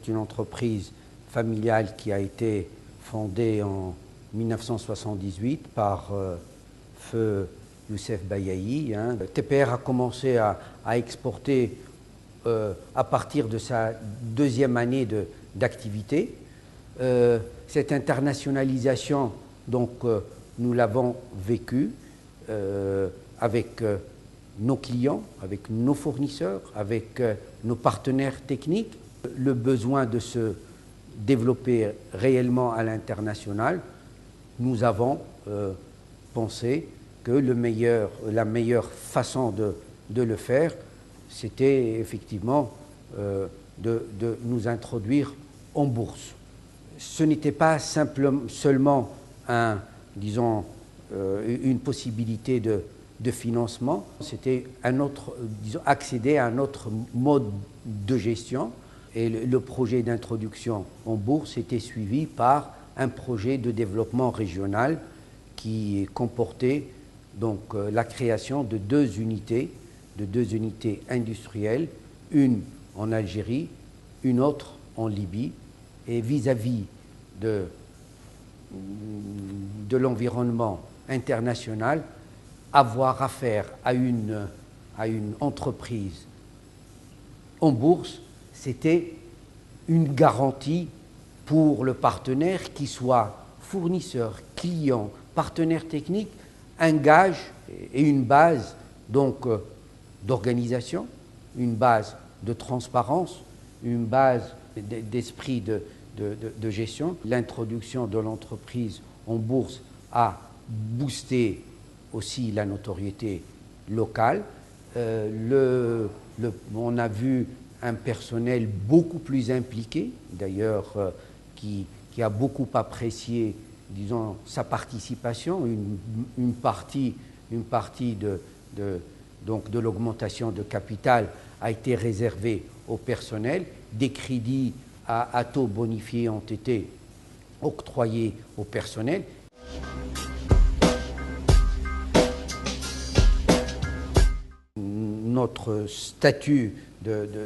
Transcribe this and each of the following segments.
c'est une entreprise familiale qui a été fondée en 1978 par feu Youssef Bayahi. TPR a commencé à exporter à partir de sa deuxième année d'activité. Cette internationalisation, donc, nous l'avons vécue avec nos clients, avec nos fournisseurs, avec nos partenaires techniques. Le besoin de se développer réellement à l'international, nous avons pensé que la meilleure façon de le faire, c'était effectivement de nous introduire en bourse. Ce n'était pas seulement une possibilité de financement, c'était accéder à un autre mode de gestion. Et le projet d'introduction en bourse était suivi par un projet de développement régional qui comportait donc la création de deux unités industrielles, une en Algérie, une autre en Libye. Et vis-à-vis de l'environnement international, avoir affaire à une entreprise en bourse, c'était une garantie pour le partenaire, qui soit fournisseur, client, partenaire technique, un gage et une base donc d'organisation, une base de transparence, une base d'esprit de gestion. L'introduction de l'entreprise en bourse a boosté aussi la notoriété locale. On a vu un personnel beaucoup plus impliqué, d'ailleurs, qui a beaucoup apprécié, disons, sa participation. Une partie de l'augmentation de capital a été réservée au personnel. Des crédits à taux bonifiés ont été octroyés au personnel. Notre statut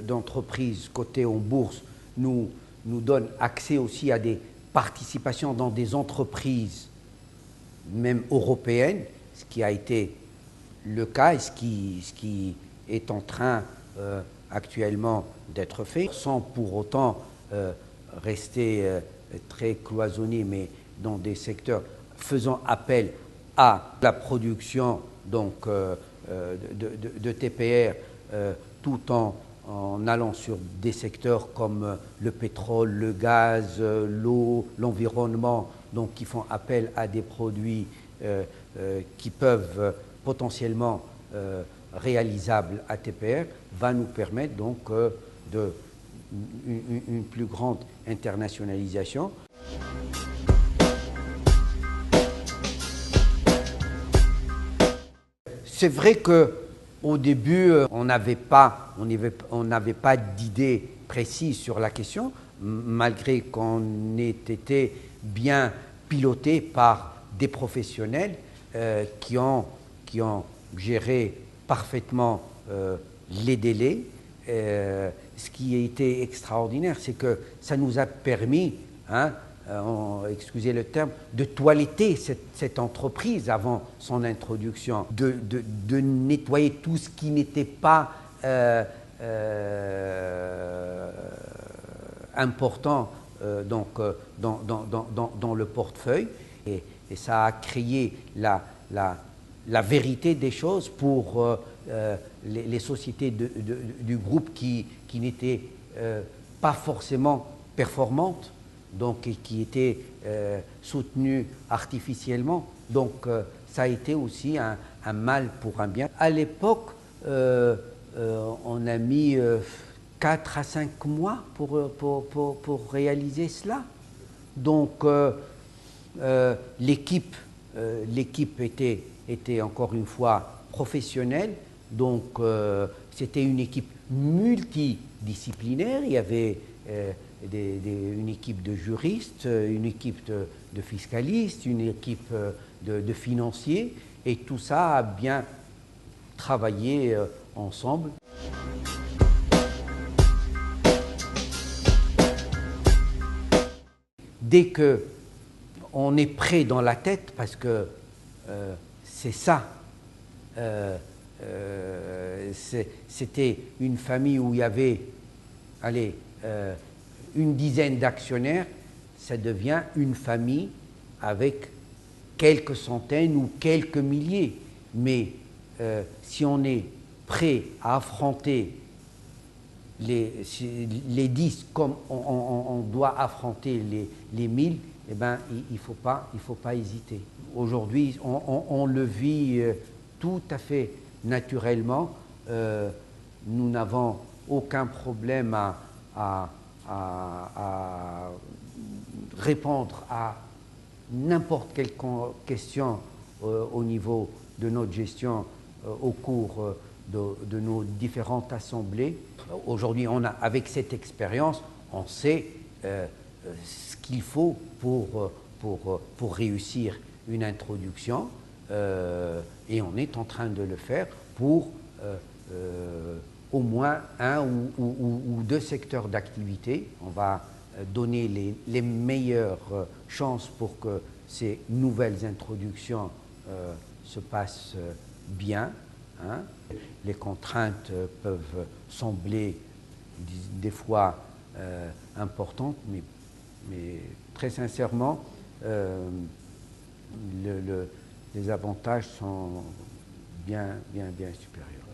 d'entreprise cotée en bourse nous donne accès aussi à des participations dans des entreprises, même européennes, ce qui a été le cas et ce qui est en train actuellement d'être fait, sans pour autant rester très cloisonné, mais dans des secteurs faisant appel à la production donc, de TPR, tout en allant sur des secteurs comme le pétrole, le gaz, l'eau, l'environnement, donc qui font appel à des produits qui peuvent potentiellement réalisables à TPR, va nous permettre donc une plus grande internationalisation. C'est vrai qu'au début, on n'avait pas d'idée précise sur la question, malgré qu'on ait été bien piloté par des professionnels qui ont géré parfaitement les délais. Ce qui a été extraordinaire, c'est que ça nous a permis, excusez le terme, de toiletter cette entreprise avant son introduction, de nettoyer tout ce qui n'était pas important donc, dans le portefeuille. Et ça a créé la vérité des choses pour les sociétés du groupe qui n'étaient pas forcément performantes, donc, et qui étaient soutenues artificiellement. Donc ça a été aussi un mal pour un bien. À l'époque, on a mis 4 à 5 mois pour réaliser cela. Donc l'équipe était encore une fois professionnelle. Donc c'était une équipe multidisciplinaire. Il y avait une équipe de juristes, une équipe de fiscalistes, une équipe de financiers, et tout ça a bien travaillé ensemble. dès que on est prêt dans la tête, parce que c'est ça, c'était une famille où il y avait, allez, une dizaine d'actionnaires, ça devient une famille avec quelques centaines ou quelques milliers. Mais si on est prêt à affronter les 10 comme on doit affronter les 1000, eh ben, il ne faut pas hésiter. Aujourd'hui, on le vit tout à fait naturellement. Nous n'avons aucun problème à répondre à n'importe quelle question au niveau de notre gestion au cours de nos différentes assemblées. Aujourd'hui, avec cette expérience, on sait ce qu'il faut pour réussir une introduction et on est en train de le faire pour au moins un ou deux secteurs d'activité. On va donner les meilleures chances pour que ces nouvelles introductions se passent bien. Hein. Les contraintes peuvent sembler des fois importantes, mais très sincèrement, les avantages sont bien supérieurs.